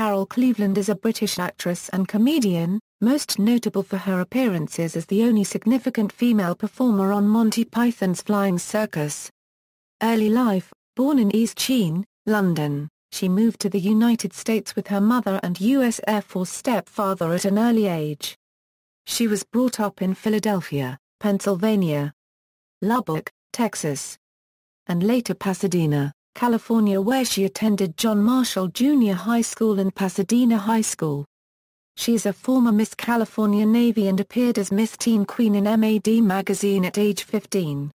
Carol Cleveland is a British actress and comedian, most notable for her appearances as the only significant female performer on Monty Python's Flying Circus. Early life: born in East Sheen, London, she moved to the United States with her mother and U.S. Air Force stepfather at an early age. She was brought up in Philadelphia, Pennsylvania, Lubbock, Texas, and later Pasadena, California, where she attended John Marshall Junior High School and Pasadena High School. She is a former Miss California Navy and appeared as Miss Teen Queen in MAD magazine at age 15.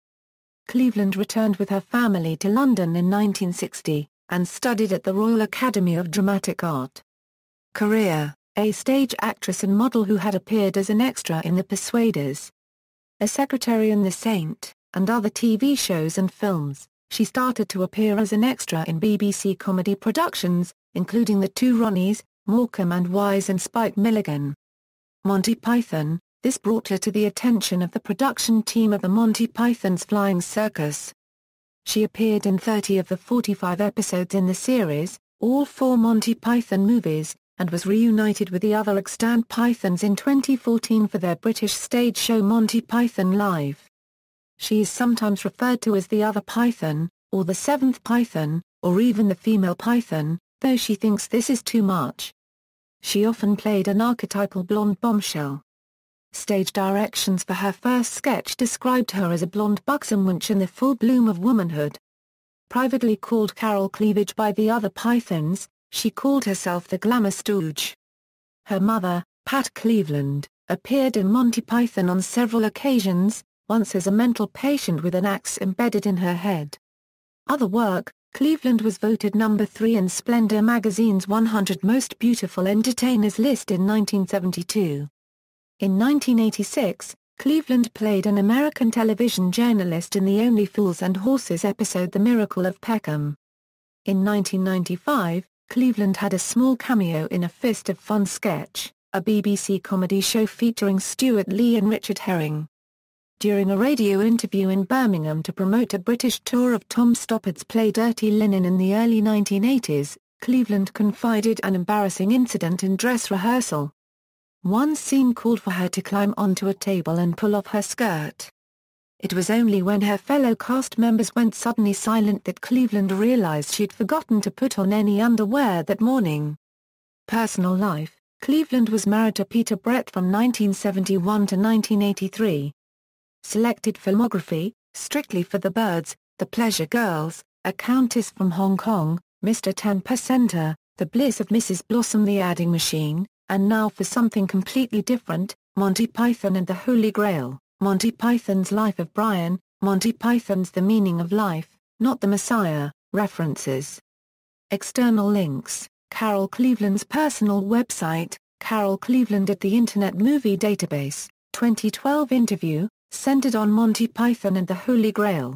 Cleveland returned with her family to London in 1960, and studied at the Royal Academy of Dramatic Art. Career: a stage actress and model who had appeared as an extra in The Persuaders, A Secretary in The Saint, and other TV shows and films. She started to appear as an extra in BBC comedy productions, including The Two Ronnies, Morecambe and Wise and Spike Milligan. Monty Python: this brought her to the attention of the production team of the Monty Python's Flying Circus. She appeared in 30 of the 45 episodes in the series, all 4 Monty Python movies, and was reunited with the other extant Pythons in 2014 for their British stage show Monty Python Live. She is sometimes referred to as the Other Python, or the Seventh Python, or even the Female Python, though she thinks this is too much. She often played an archetypal blonde bombshell. Stage directions for her first sketch described her as a blonde buxom wench in the full bloom of womanhood. Privately called Carol Cleavage by the other Pythons, she called herself the Glamour Stooge. Her mother, Pat Cleveland, appeared in Monty Python on several occasions, once as a mental patient with an axe embedded in her head. Other work: Cleveland was voted number 3 in Splendor magazine's 100 Most Beautiful Entertainers list in 1972. In 1986, Cleveland played an American television journalist in the Only Fools and Horses episode The Miracle of Peckham. In 1995, Cleveland had a small cameo in A Fist of Fun sketch, a BBC comedy show featuring Stuart Lee and Richard Herring. During a radio interview in Birmingham to promote a British tour of Tom Stoppard's play Dirty Linen in the early 1980s, Cleveland confided an embarrassing incident in dress rehearsal. One scene called for her to climb onto a table and pull off her skirt. It was only when her fellow cast members went suddenly silent that Cleveland realized she'd forgotten to put on any underwear that morning. Personal life: Cleveland was married to Peter Brett from 1971 to 1983. Selected filmography: Strictly for the Birds, The Pleasure Girls, A Countess from Hong Kong, Mr. 10%er, The Bliss of Mrs. Blossom, The Adding Machine, and now for something completely different, Monty Python and the Holy Grail, Monty Python's Life of Brian, Monty Python's The Meaning of Life, Not the Messiah. References. External links: Carol Cleveland's personal website, Carol Cleveland at the Internet Movie Database, 2012 interview, centered on Monty Python and the Holy Grail.